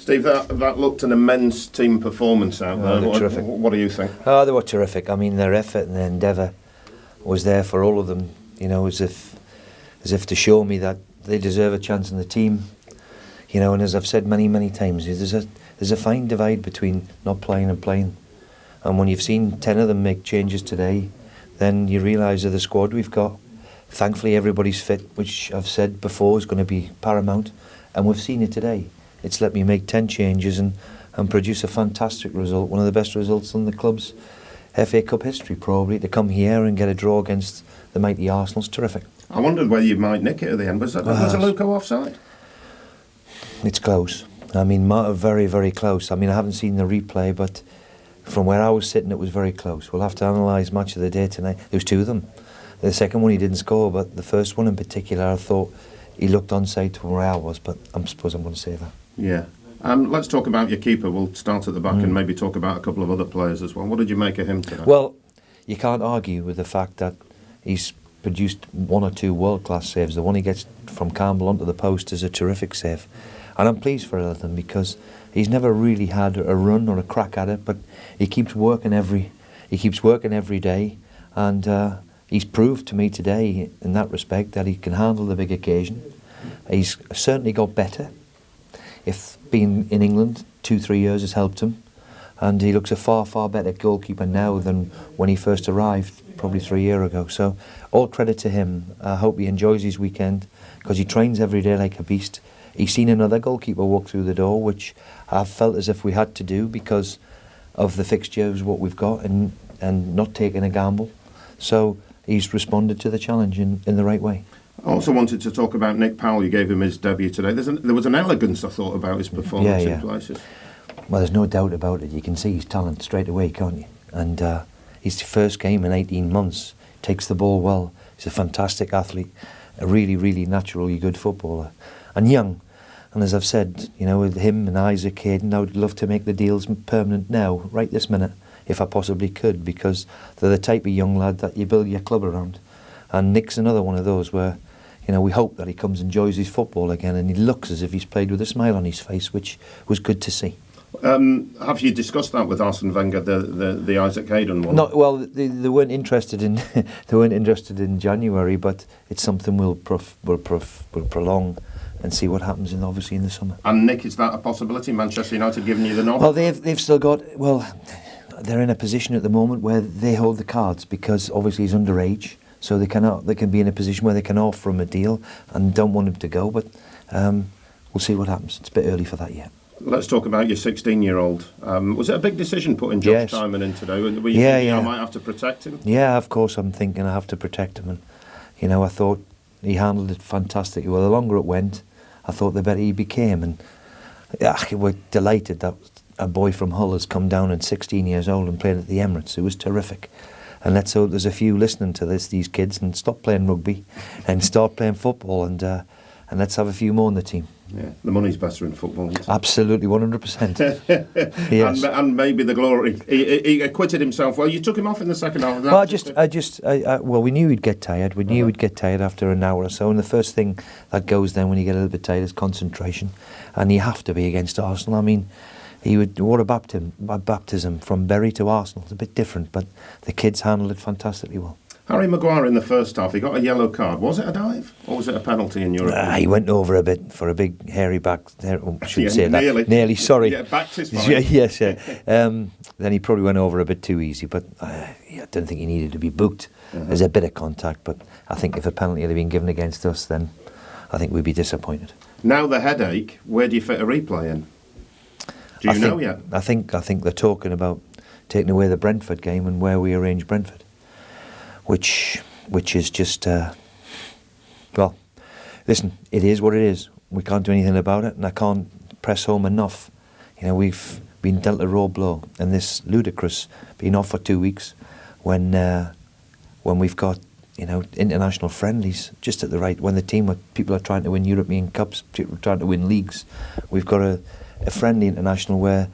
Steve, that looked an immense team performance out there. Terrific. What do you think? Oh, they were terrific. I mean, their effort and their endeavour was there for all of them. You know, as if to show me that they deserve a chance in the team. You know, and as I've said many times, there's a fine divide between not playing and playing. And when you've seen 10 of them make changes today, then you realise of the squad we've got. Thankfully, everybody's fit, which I've said before is going to be paramount, and we've seen it today. It's let me make 10 changes and produce a fantastic result, one of the best results in the club's FA Cup history, probably. To come here and get a draw against the mighty Arsenal's terrific. I wondered whether you might nick it at the end. Was Aluko offside? It's close. I mean, very, very close. I mean, I haven't seen the replay, but from where I was sitting, it was very close. We'll have to analyse match of the day tonight. There was two of them. The second one he didn't score, but the first one in particular, I thought he looked onside to where I was, but I suppose I'm going to say that. Yeah. Let's talk about your keeper. We'll start at the back and maybe talk about a couple of other players as well. What did you make of him today? Well, you can't argue with the fact that he's produced one or two world-class saves. The one he gets from Campbell onto the post is a terrific save. And I'm pleased for Elton because he's never really had a run or a crack at it, but he keeps working every day, and he's proved to me today in that respect that he can handle the big occasion. He's certainly got better. If being in England 2-3 years has helped him, and he looks a far better goalkeeper now than when he first arrived probably 3 years ago. So all credit to him. I hope he enjoys his weekend because he trains every day like a beast. He's seen another goalkeeper walk through the door, which I felt as if we had to do because of the fixtures, what we've got, and not taking a gamble. So he's responded to the challenge in the right way. I also wanted to talk about Nick Powell. You gave him his debut today. There was an elegance, I thought, about his performance in places. Well, there's no doubt about it. You can see his talent straight away, can't you? And his first game in 18 months, takes the ball well. He's a fantastic athlete, a really naturally good footballer, and young. And as I've said, you know, with him and Isaac Hayden, I would love to make the deals permanent now, right this minute, if I possibly could, because they're the type of young lad that you build your club around. And Nick's another one of those where, you know, we hope that he comes and enjoys his football again, and he looks as if he's played with a smile on his face, which was good to see. Have you discussed that with Arsene Wenger, the Isaac Hayden one? No, well, they weren't interested in they weren't interested in January, but it's something we'll prolong and see what happens obviously in the summer. And Nick, is that a possibility? Manchester United giving you the nod? Well, they've still got, well, they're in a position at the moment where they hold the cards because obviously he's underage, so they can be in a position where they can offer him a deal and don't want him to go, but we'll see what happens. It's a bit early for that yet. Let's talk about your 16-year-old. Was it a big decision putting Josh Diamond in today? Were you thinking I might have to protect him? Yeah, of course I'm thinking I have to protect him. And, you know, I thought he handled it fantastically well. The longer it went, I thought the better he became. And we're delighted that a boy from Hull has come down at 16 years old and played at the Emirates. It was terrific. And let's hope there's a few listening to these kids, and stop playing rugby and start playing football, and let's have a few more in the team. Yeah, the money's better in football, isn't it? Absolutely, 100%. Yes. and maybe the glory. He acquitted himself well. You took him off in the second half. Well, we knew he'd get tired. We knew he'd get tired after an hour or so. And the first thing that goes then when you get a little bit tired is concentration. And you have to be against Arsenal. I mean, what a baptism from Bury to Arsenal. It's a bit different, but the kids handled it fantastically well. Harry Maguire in the first half, he got a yellow card. Was it a dive or was it a penalty in your opinion? He went over a bit for a big hairy back. I shouldn't say nearly. that. Nearly, sorry. Yeah, backed his fine. Yes, yeah. Then he probably went over a bit too easy, but I don't think he needed to be booked. There's a bit of contact, but I think if a penalty had been given against us, then I think we'd be disappointed. Now the headache, where do you fit a replay in? Do you know yet? I think they're talking about taking away the Brentford game and where we arrange Brentford. Which is just, well, listen, it is what it is. We can't do anything about it, and I can't press home enough. You know, we've been dealt a raw blow, and this ludicrous being off for 2 weeks when we've got, you know, international friendlies just at the right, when people are trying to win European Cups, people are trying to win leagues. We've got a friendly international where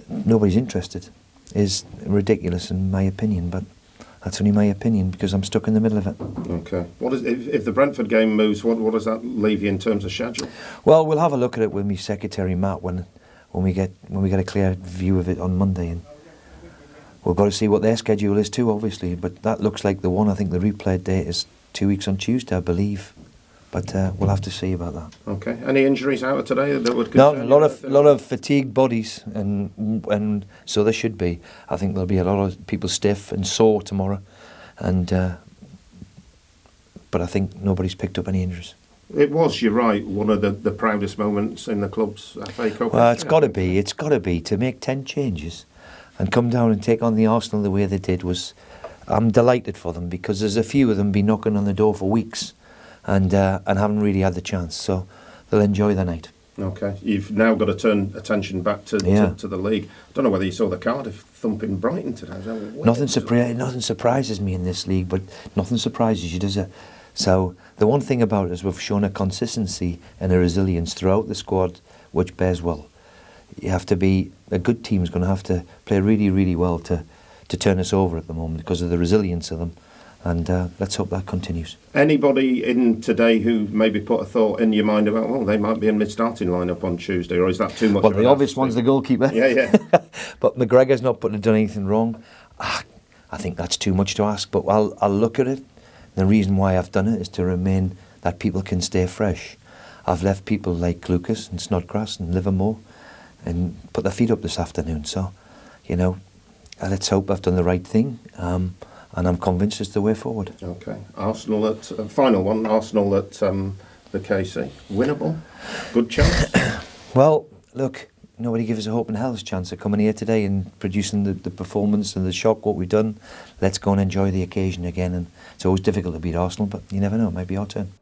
nobody's interested. Is ridiculous in my opinion, but that's only my opinion because I'm stuck in the middle of it. Okay. If the Brentford game moves, what does that leave you in terms of schedule? Well, we'll have a look at it with my secretary Matt when when we get a clear view of it on Monday, and we've got to see what their schedule is too, obviously. But that looks like the one. I think the replay date is 2 weeks on Tuesday, I believe. But we'll have to see about that. Okay. Any injuries out of today that would no, concern a lot of fatigued bodies, and so there should be. I think there'll be a lot of people stiff and sore tomorrow, and but I think nobody's picked up any injuries. It was, you're right, one of the proudest moments in the club's FA Cup. Well, it's got to be. It's got to be to make 10 changes and come down and take on the Arsenal the way they did. I'm delighted for them, because there's a few of them been knocking on the door for weeks. And haven't really had the chance, so they'll enjoy the night. Okay, you've now got to turn attention back to the league. I don't know whether you saw the Cardiff thumping Brighton today. Nothing surprises me in this league, but nothing surprises you, does it? So the one thing about it is we've shown a consistency and a resilience throughout the squad, which bears well. You have to be a good team is going to have to play really, really well to turn us over at the moment because of the resilience of them. And let's hope that continues. Anybody in today who maybe put a thought in your mind about, well, they might be in mid-starting lineup on Tuesday, or is that too much? Well, the obvious one's the goalkeeper. Yeah. But McGregor's not done anything wrong. I think that's too much to ask, but I'll look at it. The reason why I've done it is to remain that people can stay fresh. I've left people like Lucas and Snodgrass and Livermore and put their feet up this afternoon. So, let's hope I've done the right thing. And I'm convinced it's the way forward. Okay. Arsenal at final one. Arsenal at the KC. Winnable. Good chance. Well, look, nobody gives us a hope in hell's chance of coming here today and producing the performance and the shock what we've done. Let's go and enjoy the occasion again. And it's always difficult to beat Arsenal, but you never know. It might be our turn.